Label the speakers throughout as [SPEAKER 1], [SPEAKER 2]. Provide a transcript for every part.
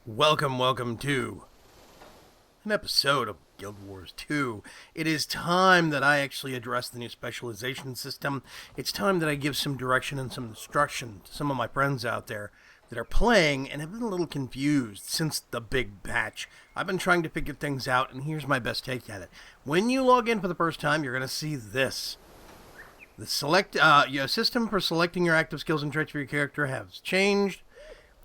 [SPEAKER 1] Welcome to an episode of Guild Wars 2. It is time that I actually address the new specialization system. It's time that I give some direction and some instruction to some of my friends out there that are playing and have been a little confused since the big patch. I've been trying to figure things out, and here's my best take at it. When you log in for the first time, you're going to see this. The your system for selecting your active skills and traits for your character has changed.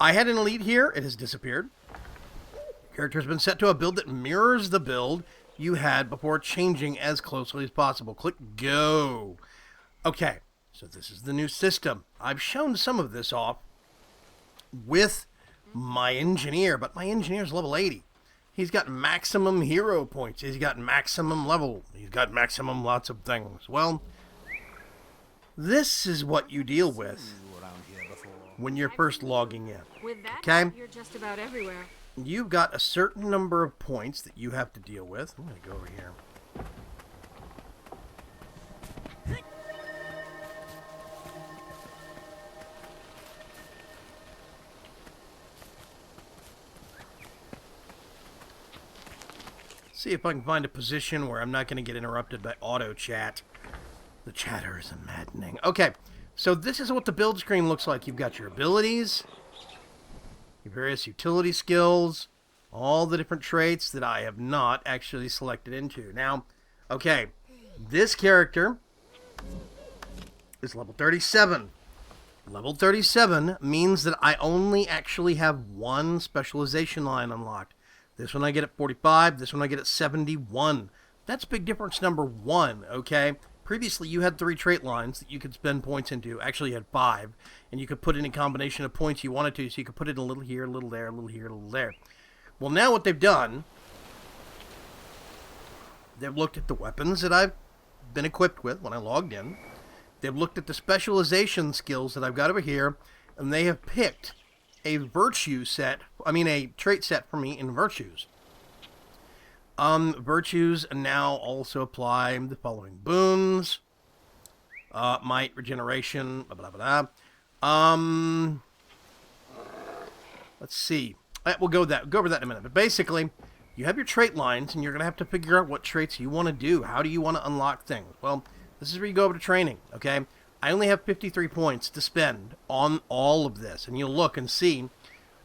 [SPEAKER 1] I had an elite here. It has disappeared. Your character has been set to a build that mirrors the build you had before changing as closely as possible. Click Go. Okay, so this is the new system. I've shown some of this off with my engineer, but my engineer's level 80. He's got maximum hero points. He's got maximum level. He's got maximum lots of things. Well, this is what you deal with when you're first logging in.
[SPEAKER 2] With that,
[SPEAKER 1] okay?
[SPEAKER 2] You're just about everywhere.
[SPEAKER 1] You've got a certain number of points that you have to deal with. I'm going to go over here. See if I can find a position where I'm not going to get interrupted by auto chat. The chatter is maddening. Okay, so this is what the build screen looks like. You've got your abilities, your various utility skills, all the different traits that I have not actually selected into. Now, okay, this character is level 37. Level 37 means that I only actually have one specialization line unlocked. This one I get at 45, this one I get at 71. That's big difference number one, okay? Previously, you had 3 trait lines that you could spend points into. Actually, you had 5, and you could put in a combination of points you wanted to, so you could put it a little here, a little there, a little here, a little there. Well, now what they've done, they've looked at the weapons that I've been equipped with when I logged in. They've looked at the specialization skills that I've got over here, and they have picked a a trait set for me in virtues. Virtues now also apply the following boons. Might, regeneration, blah, blah, blah, blah. Let's see. We'll go over that in a minute. But basically, you have your trait lines, and you're going to have to figure out what traits you want to do. How do you want to unlock things? Well, this is where you go over to training, okay? I only have 53 points to spend on all of this. And you'll look and see,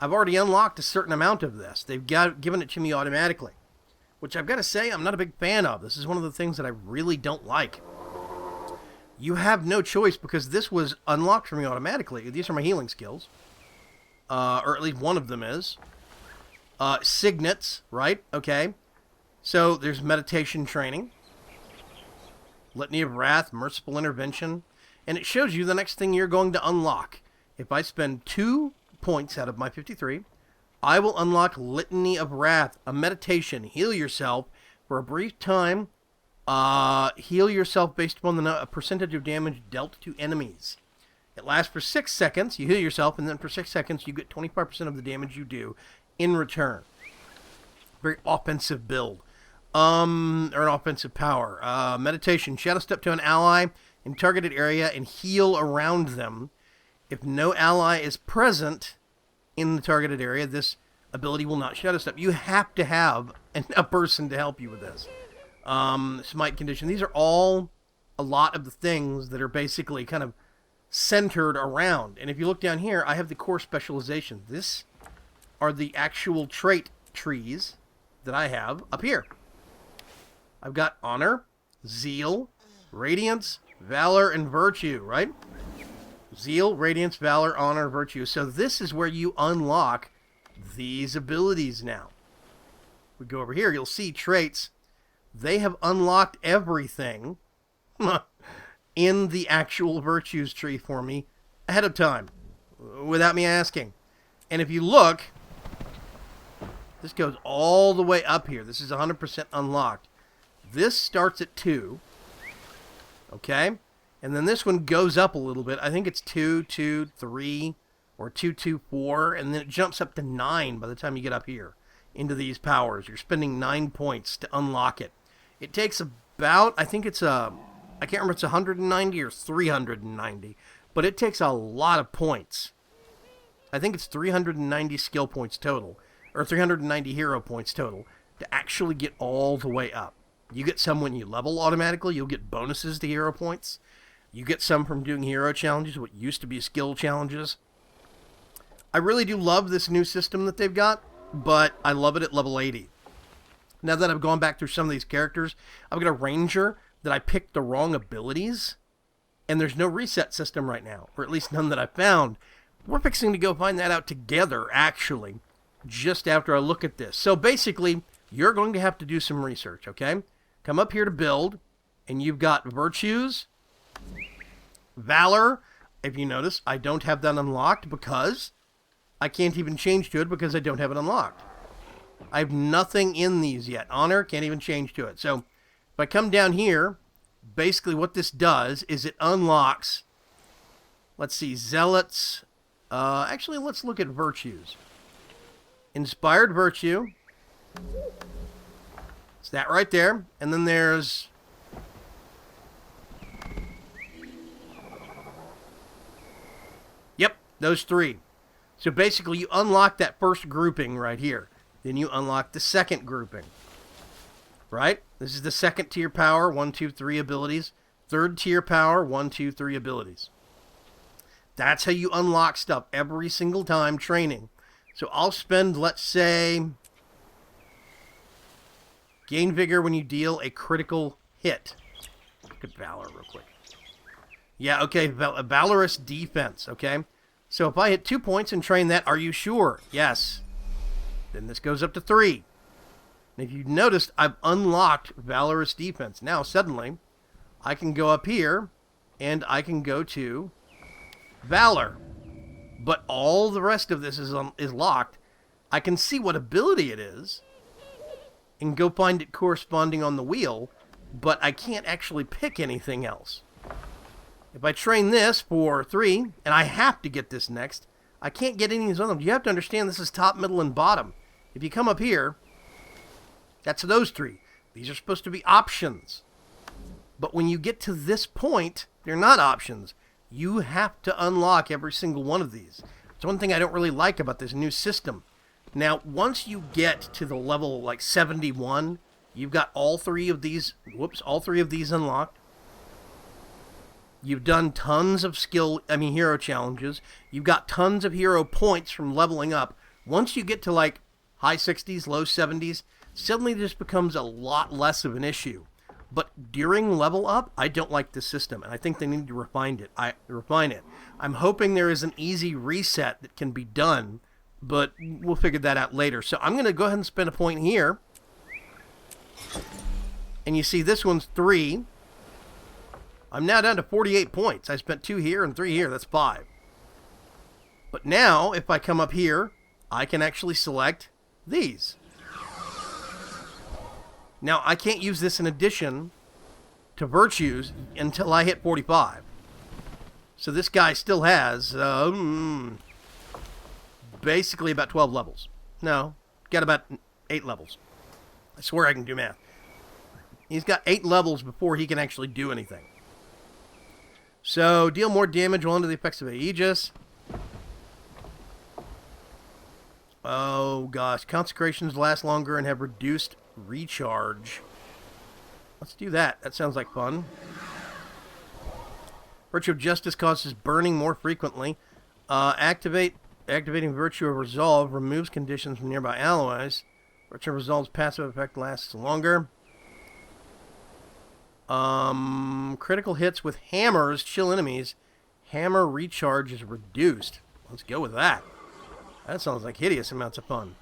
[SPEAKER 1] I've already unlocked a certain amount of this. They've given it to me automatically, which I've got to say I'm not a big fan of. This is one of the things that I really don't like. You have no choice because this was unlocked for me automatically. These are my healing skills. Or at least one of them is. Signets, right? Okay. So there's meditation training. Litany of Wrath, Merciful Intervention. And it shows you the next thing you're going to unlock. If I spend 2 points out of my 53, I will unlock Litany of Wrath, a meditation. Heal yourself for a brief time. Heal yourself based upon the percentage of damage dealt to enemies. It lasts for 6 seconds. You heal yourself, and then for 6 seconds, you get 25% of the damage you do in return. Very offensive build. Or an offensive power. Meditation. Shadow step to an ally in targeted area and heal around them. If no ally is present in the targeted area, this ability will not shadow step. You have to have a person to help you with this. Smite condition. These are all a lot of the things that are basically kind of centered around. And if you look down here, I have the core specialization. This are the actual trait trees that I have up here. I've got honor, zeal, radiance, valor, and virtue, right? Zeal, radiance, valor, honor, virtue. So this is where you unlock these abilities now. We go over here, you'll see traits. They have unlocked everything in the actual virtues tree for me ahead of time, without me asking. And if you look, this goes all the way up here. This is 100% unlocked. This starts at 2. Okay? And then this one goes up a little bit. I think it's 2, 2, 3, or 2, 2, 4. And then it jumps up to 9 by the time you get up here into these powers. You're spending 9 points to unlock it. It takes about, I think it's I can't remember if it's 190 or 390. But it takes a lot of points. I think it's 390 skill points total. or 390 hero points total to actually get all the way up. You get some when you level automatically. You'll get bonuses to hero points. You get some from doing hero challenges, what used to be skill challenges. I really do love this new system that they've got, but I love it at level 80. Now that I've gone back through some of these characters, I've got a ranger that I picked the wrong abilities, and there's no reset system right now, or at least none that I found. We're fixing to go find that out together, actually, just after I look at this. So basically, you're going to have to do some research, okay? Come up here to build, and you've got virtues, valor. If you notice, I don't have that unlocked because I can't even change to it because I don't have it unlocked. I have nothing in these yet. Honor, can't even change to it. So if I come down here, basically what this does is it unlocks, let's see, zealots. Actually, let's look at virtues. Inspired virtue. It's that right there. And then there's... Yep, those three. So basically you unlock that first grouping right here. Then you unlock the second grouping. Right? This is the second tier power, 1, 2, 3 abilities. Third tier power, 1, 2, 3 abilities. That's how you unlock stuff every single time training. So I'll spend, let's say, gain vigor when you deal a critical hit. Look at Valor real quick. Yeah, okay, valorous defense, okay? So if I hit 2 points and train that, are you sure? Yes. Then this goes up to 3. And if you noticed, I've unlocked valorous defense. Now, suddenly, I can go up here, and I can go to valor. But all the rest of this is locked. I can see what ability it is, and go find it corresponding on the wheel, but I can't actually pick anything else. If I train this for 3, and I have to get this next, I can't get any of these other ones. You have to understand this is top, middle, and bottom. If you come up here, that's those 3. These are supposed to be options. But when you get to this point, they're not options. You have to unlock every single one of these. It's one thing I don't really like about this new system. Now, once you get to the level like 71, you've got all 3 of these, all 3 of these unlocked. You've done tons of hero challenges. You've got tons of hero points from leveling up. Once you get to like high 60s, low 70s, suddenly this becomes a lot less of an issue. But during level up, I don't like this system, and I think they need to refine it. I'm hoping there is an easy reset that can be done, but we'll figure that out later. So I'm going to go ahead and spend a point here. And you see this one's 3. I'm now down to 48 points. I spent 2 here and 3 here. That's 5. But now, if I come up here, I can actually select these. Now, I can't use this in addition to virtues until I hit 45. So this guy still has basically about 12 levels. No, got about 8 levels. I swear I can do math. He's got 8 levels before he can actually do anything. So, deal more damage while under the effects of Aegis. Oh, gosh. Consecrations last longer and have reduced recharge. Let's do that. That sounds like fun. Virtue of Justice causes burning more frequently. Activating Virtue of Resolve removes conditions from nearby allies. Virtue of Resolve's passive effect lasts longer. Critical hits with hammers chill enemies. Hammer recharge is reduced. Let's go with that. That sounds like hideous amounts of fun.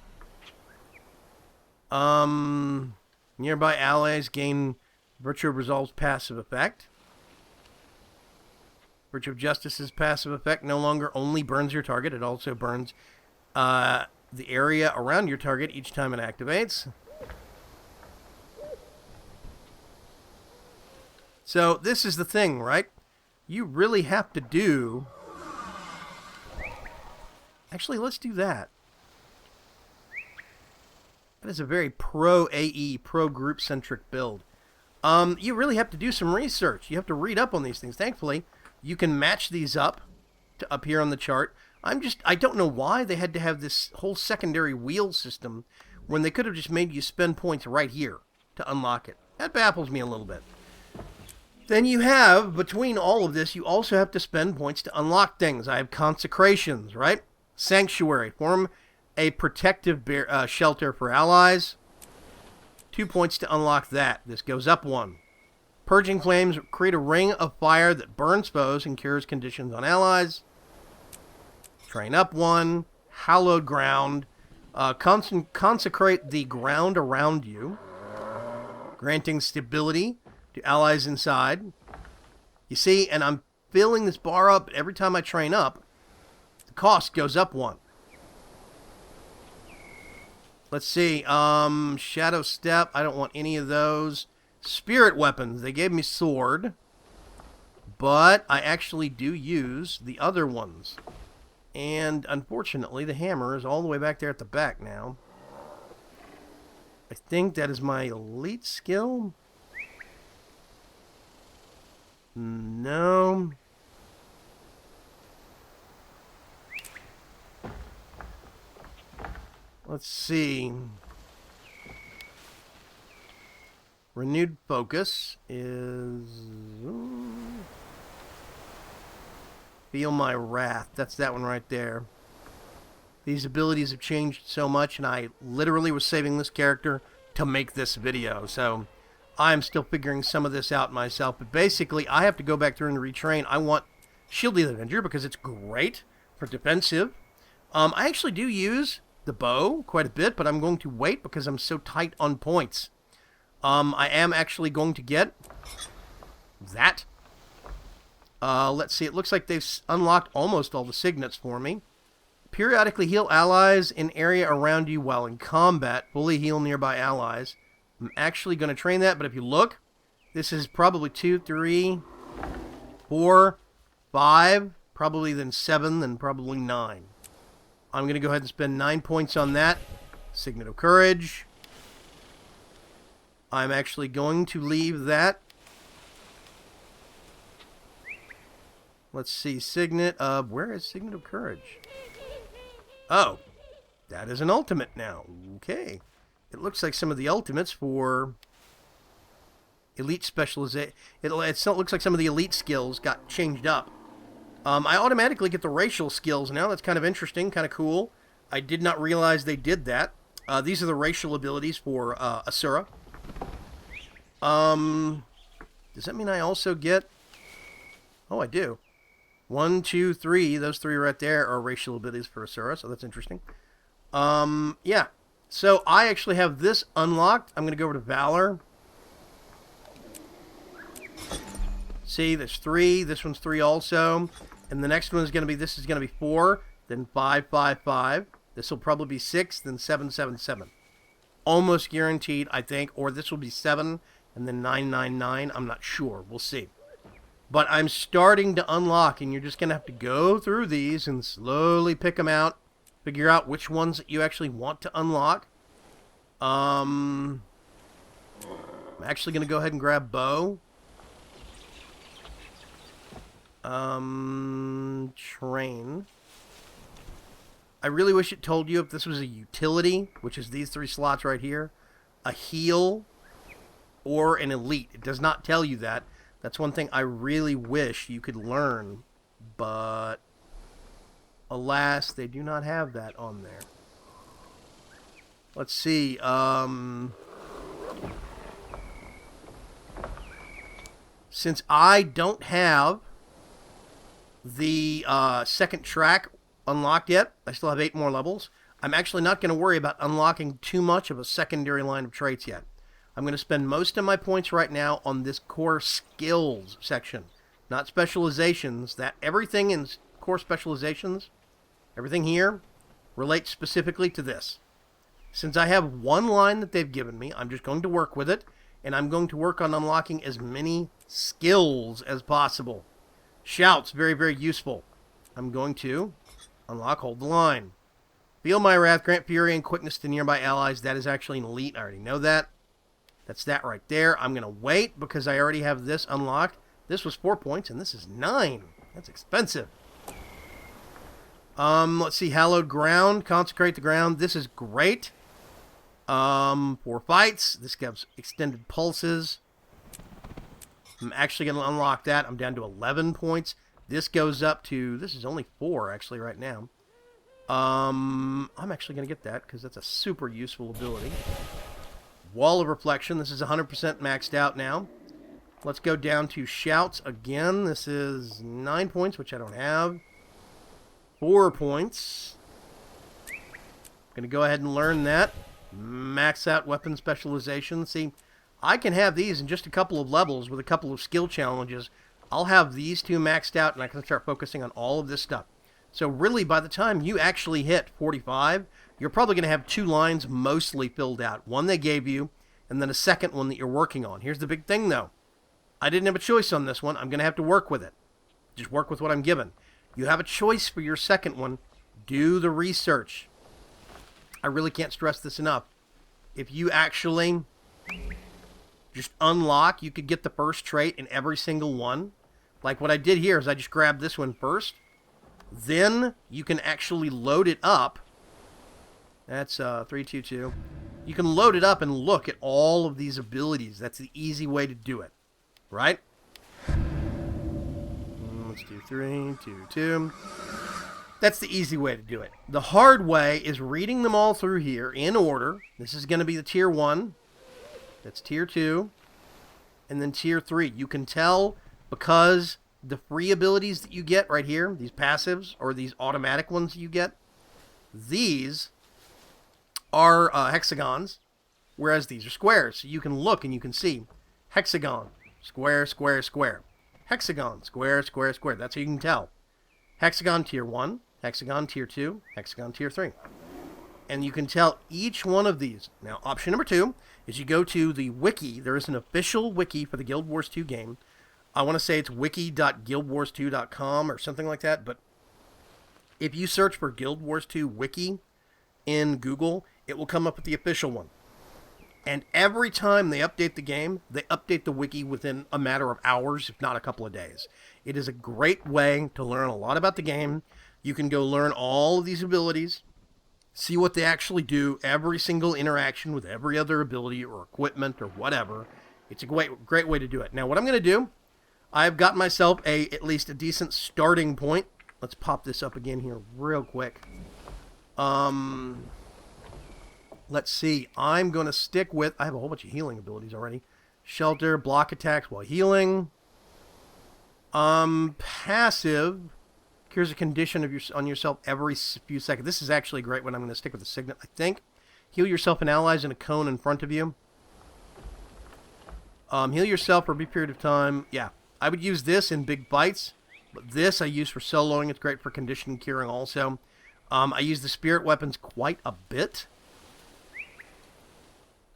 [SPEAKER 1] Nearby allies gain Virtue of Resolve's passive effect. Virtue of Justice's passive effect no longer only burns your target, it also burns the area around your target each time it activates. So this is the thing, right? You really have to do... Actually, let's do that. That is a very pro-AE, pro-group-centric build. You really have to do some research. You have to read up on these things. Thankfully, you can match these up to up here on the chart. I don't know why they had to have this whole secondary wheel system when they could have just made you spend points right here to unlock it. That baffles me a little bit. Then you have, between all of this, you also have to spend points to unlock things. I have consecrations, right? Sanctuary. Form a protective shelter for allies. 2 points to unlock that. This goes up 1. Purging flames. Create a ring of fire that burns foes and cures conditions on allies. Train up 1. Hallowed ground. Consecrate the ground around you. Granting stability to allies inside. You see, and I'm filling this bar up every time I train up. The cost goes up 1. Let's see. Shadow Step. I don't want any of those. Spirit weapons. They gave me sword. But I actually do use the other ones. And unfortunately, the hammer is all the way back there at the back now. I think that is my elite skill. No. Let's see. Renewed focus is... Feel my wrath. That's that one right there. These abilities have changed so much, and I literally was saving this character to make this video. So I'm still figuring some of this out myself. But basically, I have to go back through and retrain. I want Shield the Avenger because it's great for defensive. I actually do use the bow quite a bit, but I'm going to wait because I'm so tight on points. I am actually going to get that. Let's see. It looks like they've unlocked almost all the signets for me. Periodically heal allies in area around you while in combat. Fully heal nearby allies. I'm actually going to train that, but if you look, this is probably 2, 3, 4, 5, probably then 7, then probably 9. I'm going to go ahead and spend 9 points on that. Signet of Courage. I'm actually going to leave that. Let's see, Signet of... Where is Signet of Courage? Oh, that is an ultimate now. Okay. It looks like some of the ultimates for elite specialization... It looks like some of the elite skills got changed up. I automatically get the racial skills now. That's kind of interesting, kind of cool. I did not realize they did that. These are the racial abilities for Asura. Does that mean I also get... Oh, I do. 1, 2, 3. Those 3 right there are racial abilities for Asura, so that's interesting. Yeah. So I actually have this unlocked. I'm going to go over to Valor. See, there's 3. This one's 3 also. And the next one is going to be, this is going to be 4, then 5, 5, 5. This will probably be 6, then 7, 7, 7. Almost guaranteed, I think. Or this will be 7, and then 9, 9, 9. I'm not sure. We'll see. But I'm starting to unlock, and you're just going to have to go through these and slowly pick them out. Figure out which ones that you actually want to unlock. I'm actually going to go ahead and grab Bow. Train. I really wish it told you if this was a utility, which is these 3 slots right here, a heal, or an elite. It does not tell you that. That's one thing I really wish you could learn, but alas, they do not have that on there. Let's see. Since I don't have the second track unlocked yet, I still have 8 more levels. I'm actually not going to worry about unlocking too much of a secondary line of traits yet. I'm going to spend most of my points right now on this core skills section, not specializations. That everything in core specializations, everything here, relates specifically to this. Since I have one line that they've given me, I'm just going to work with it, and I'm going to work on unlocking as many skills as possible. Shouts, very, very useful. I'm going to unlock Hold the Line. Feel my wrath, grant fury and quickness to nearby allies. That is actually an elite. I already know that. That's that right there. I'm going to wait because I already have this unlocked. This was 4 points, and this is 9. That's expensive. Let's see. Hallowed Ground. Consecrate the ground. This is great. 4 fights. This gives extended pulses. I'm actually going to unlock that. I'm down to 11 points. This goes up to... This is only 4, actually, right now. I'm actually going to get that, because that's a super useful ability. Wall of Reflection. This is 100% maxed out now. Let's go down to Shouts again. This is 9 points, which I don't have. 4 points. I'm going to go ahead and learn that. Max out weapon specialization. See, I can have these in just a couple of levels with a couple of skill challenges. I'll have these 2 maxed out, and I can start focusing on all of this stuff. So really, by the time you actually hit 45, you're probably going to have 2 lines mostly filled out. One they gave you, and then a second one that you're working on. Here's the big thing, though. I didn't have a choice on this one. I'm going to have to work with it. Just work with what I'm given. You have a choice for your second one. Do the research. I really can't stress this enough. If you actually just unlock, you could get the first trait in every single one. Like what I did here is I just grabbed this one first. Then you can actually load it up. That's 322. You can load it up and look at all of these abilities. That's the easy way to do it. Right? Let's do 3, 2, 2. That's the easy way to do it. The hard way is reading them all through here in order. This is going to be the tier 1. That's tier 2. And then tier 3. You can tell because the free abilities that you get right here, these passives, or these automatic ones you get, these are hexagons, whereas these are squares. So you can look and you can see hexagon, square, square, square. Hexagon, square, square, square. That's how you can tell. Hexagon tier 1, hexagon tier 2, hexagon tier 3. And you can tell each one of these. Now, option number 2 is you go to the wiki. There is an official wiki for the Guild Wars 2 game. I want to say it's wiki.guildwars2.com or something like that. But if you search for Guild Wars 2 wiki in Google, it will come up with the official one. And every time they update the game, they update the wiki within a matter of hours, if not a couple of days. It is a great way to learn a lot about the game. You can go learn all of these abilities, see what they actually do, every single interaction with every other ability or equipment or whatever. It's a great way to do it. Now, what I'm going to do, I've got myself at least a decent starting point. Let's pop this up again here real quick. Let's see. I'm going to stick with... I have a whole bunch of healing abilities already. Shelter, block attacks while healing. Passive. Cures a condition on yourself every few seconds. This is actually a great one. I'm going to stick with the Signet, I think. Heal yourself and allies in a cone in front of you. Heal yourself for a brief period of time. Yeah. I would use this in big fights. But this I use for soloing. It's great for condition curing also. I use the spirit weapons quite a bit.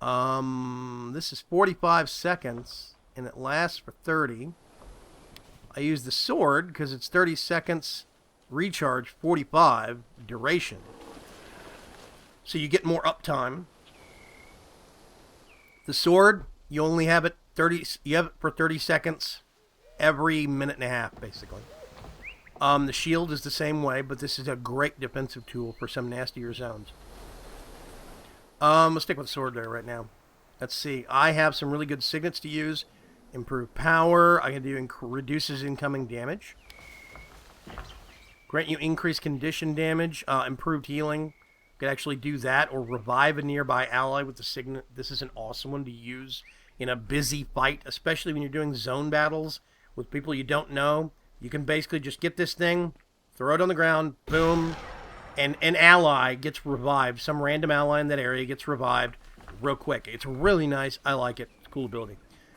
[SPEAKER 1] This is 45 seconds, and it lasts for 30. I use the sword, because it's 30 seconds, recharge, 45, duration. So you get more uptime. The sword, you only have it for 30 seconds every minute and a half, basically. The shield is the same way, but this is a great defensive tool for some nastier zones. Let's stick with the sword there right now. Let's see. I have some really good signets to use. Improved power. I can do reduces incoming damage. Grant you increased condition damage. Improved healing. Could actually do that or revive a nearby ally with the signet. This is an awesome one to use in a busy fight, especially when you're doing zone battles with people you don't know. You can basically just get this thing, throw it on the ground, boom, and an ally gets revived. Some random ally in that area gets revived real quick. It's really nice. I like it. It's a cool ability.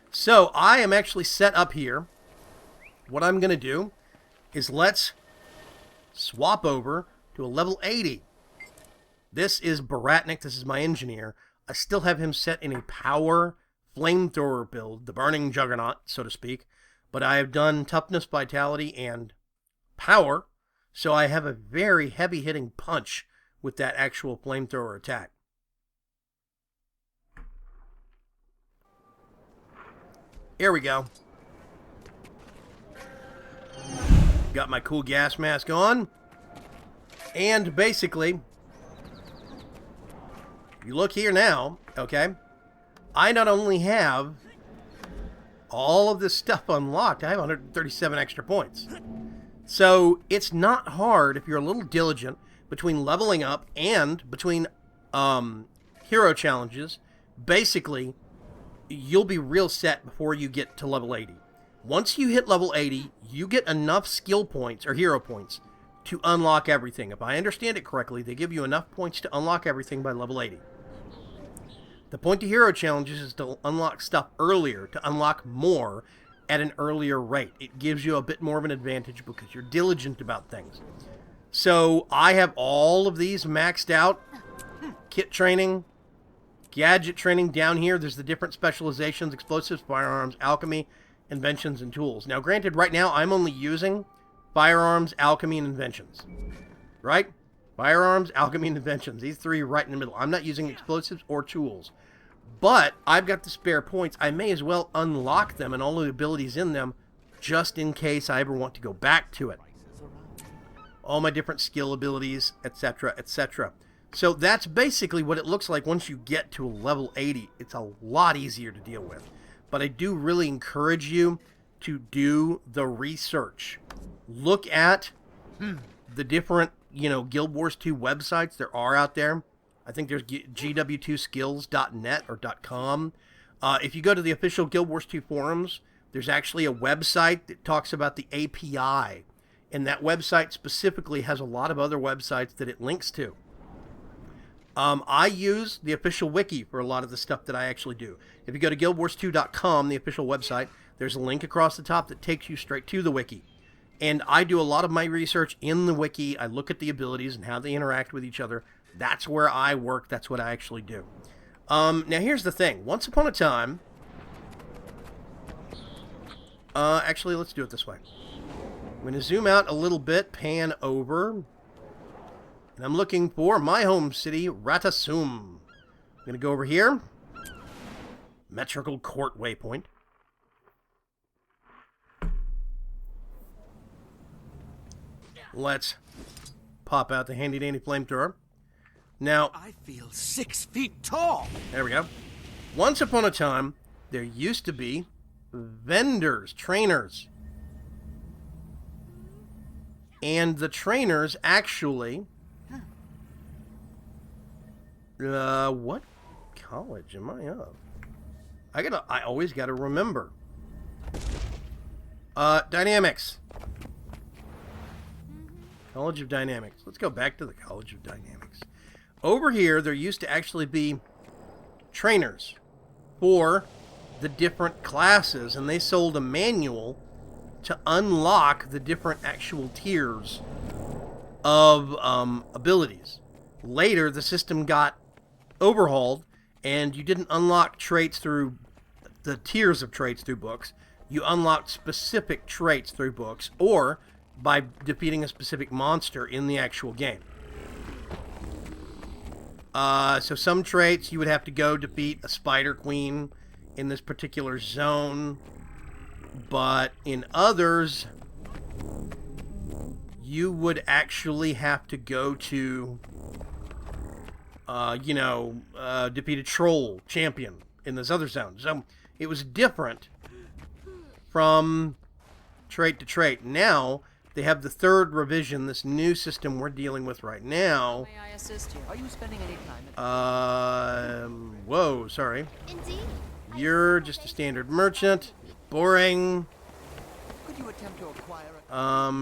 [SPEAKER 1] So I am actually set up here. What I'm going to do is let's swap over to a level 80. This is Baratnik. This is my engineer. I still have him set in a power flamethrower build, the burning juggernaut, so to speak. But I have done toughness, vitality, and power. So I have a very heavy-hitting punch with that actual flamethrower attack. Here we go. Got my cool gas mask on. And basically, you look here now, okay? I not only have all of this stuff unlocked, I have 137 extra points. So it's not hard if you're a little diligent between leveling up and between hero challenges. Basically, you'll be real set before you get to level 80. Once you hit level 80, you get enough skill points or hero points to unlock everything. If I understand it correctly, they give you enough points to unlock everything by level 80. The point to hero challenges is to unlock stuff earlier, to unlock more at an earlier rate. It gives you a bit more of an advantage because you're diligent about things. So I have all of these maxed out. Kit training, gadget training. Down here, there's the different specializations: explosives, firearms, alchemy, inventions, and tools. Now, granted, right now I'm only using firearms, alchemy, and inventions. Right? Firearms, alchemy, and inventions. These three right in the middle. I'm not using explosives or tools. But I've got the spare points. I may as well unlock them and all the abilities in them just in case I ever want to go back to it. All my different skill abilities, etc., etc. So that's basically what it looks like once you get to a level 80. It's a lot easier to deal with. But I do really encourage you to do the research. Look at the different, Guild Wars 2 websites there are out there. I think there's gw2skills.net or .com. If you go to the official Guild Wars 2 forums, there's actually a website that talks about the API. And that website specifically has a lot of other websites that it links to. I use the official wiki for a lot of the stuff that I actually do. If you go to guildwars2.com, the official website, there's a link across the top that takes you straight to the wiki. And I do a lot of my research in the wiki. I look at the abilities and how they interact with each other. That's where I work. That's what I actually do. Now, here's the thing. Once upon a time... actually, let's do it this way. I'm going to zoom out a little bit, pan over. And I'm looking for my home city, Ratasum. I'm going to go over here. Metrical Court waypoint. Let's pop out the handy-dandy flamethrower. Now,
[SPEAKER 2] I feel 6 feet tall.
[SPEAKER 1] There we go. Once upon a time, there used to be vendors, trainers. And the trainers actually... what college am I of? I always gotta remember. Dynamics. College of Dynamics. Let's go back to the College of Dynamics. Over here, there used to actually be trainers for the different classes, and they sold a manual to unlock the different actual tiers of abilities. Later, the system got overhauled, and you didn't unlock traits through the tiers of traits through books. You unlocked specific traits through books, or by defeating a specific monster in the actual game. So some traits, you would have to go defeat a Spider Queen in this particular zone. But in others, you would actually have to go to, defeat a troll champion in this other zone. So it was different from trait to trait. Now, they have the third revision, this new system we're dealing with right now.
[SPEAKER 3] May I assist you? Are you spending any time at
[SPEAKER 1] whoa, sorry.
[SPEAKER 4] Indeed.
[SPEAKER 1] You're just a standard merchant. Boring.
[SPEAKER 2] Could you attempt to acquire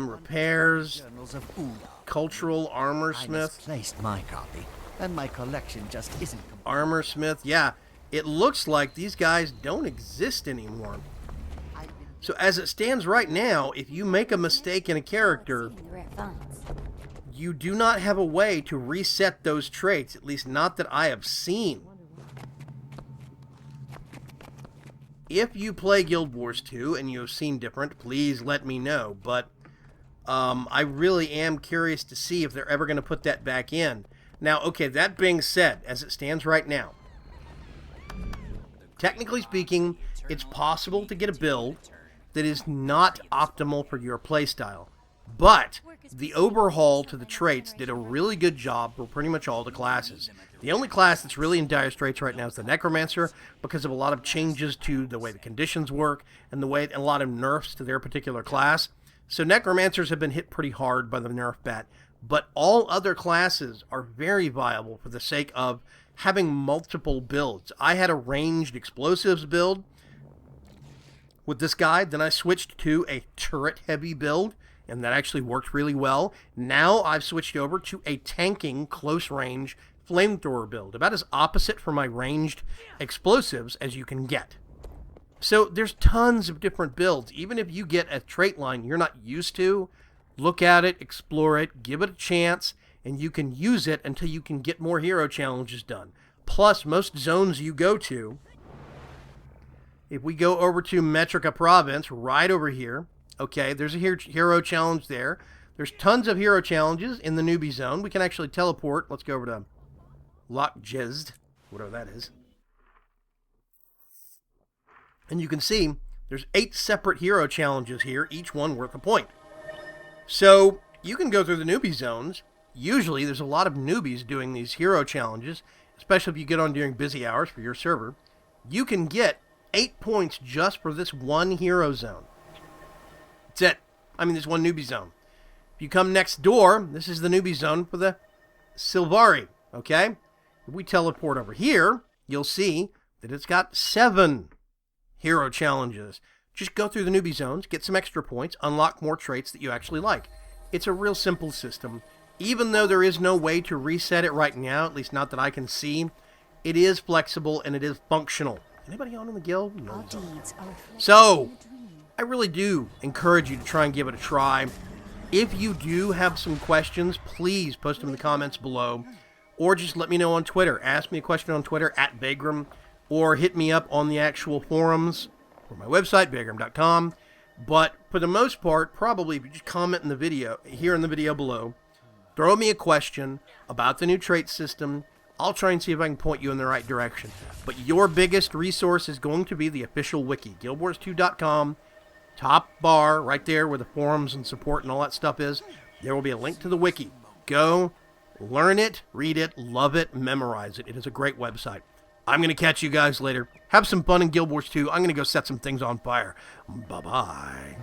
[SPEAKER 1] Repairs.
[SPEAKER 2] journals of Ula?
[SPEAKER 1] Cultural armor
[SPEAKER 2] I
[SPEAKER 1] smith.
[SPEAKER 2] misplaced my copy, and my collection just isn't complete.
[SPEAKER 1] Armor smith, yeah. It looks like these guys don't exist anymore. So as it stands right now, if you make a mistake in a character, you do not have a way to reset those traits, at least not that I have seen. If you play Guild Wars 2 and you have seen different, please let me know. But I really am curious to see if they're ever going to put that back in. Now, okay, that being said, as it stands right now, technically speaking, it's possible to get a build that is not optimal for your playstyle. But the overhaul to the traits did a really good job for pretty much all the classes. The only class that's really in dire straits right now is the Necromancer because of a lot of changes to the way the conditions work and a lot of nerfs to their particular class. So Necromancers have been hit pretty hard by the nerf bat, but all other classes are very viable for the sake of having multiple builds. I had a ranged explosives build with this guy, then I switched to a turret-heavy build, and that actually worked really well. Now I've switched over to a tanking, close-range flamethrower build, about as opposite for my ranged explosives as you can get. So there's tons of different builds. Even if you get a trait line you're not used to, look at it, explore it, give it a chance, and you can use it until you can get more hero challenges done. Plus, most zones you go to, if we go over to Metrica Province, right over here, okay, there's a hero challenge there. There's tons of hero challenges in the newbie zone. We can actually teleport. Let's go over to Lockjezd, whatever that is. And you can see there's 8 separate hero challenges here, each one worth a point. So you can go through the newbie zones. Usually there's a lot of newbies doing these hero challenges, especially if you get on during busy hours for your server. You can get 8 points just for this one hero zone. That's it. I mean, this one newbie zone. If you come next door, this is the newbie zone for the Sylvari, okay? If we teleport over here, you'll see that it's got 7 hero challenges. Just go through the newbie zones, get some extra points, unlock more traits that you actually like. It's a real simple system. Even though there is no way to reset it right now, at least not that I can see, it is flexible and it is functional. Anybody on in the guild? No. So, I really do encourage you to try and give it a try. If you do have some questions, please post them in the comments below. Or just let me know on Twitter. Ask me a question on Twitter, @Vaygrim. Or hit me up on the actual forums or my website, Vaygrim.com. But for the most part, probably if you just comment in the video, here in the video below, throw me a question about the new trait system. I'll try and see if I can point you in the right direction. But your biggest resource is going to be the official wiki, guildwars2.com. Top bar, right there where the forums and support and all that stuff is, there will be a link to the wiki. Go, learn it, read it, love it, memorize it. It is a great website. I'm going to catch you guys later. Have some fun in Guild Wars 2. I'm going to go set some things on fire. Bye-bye.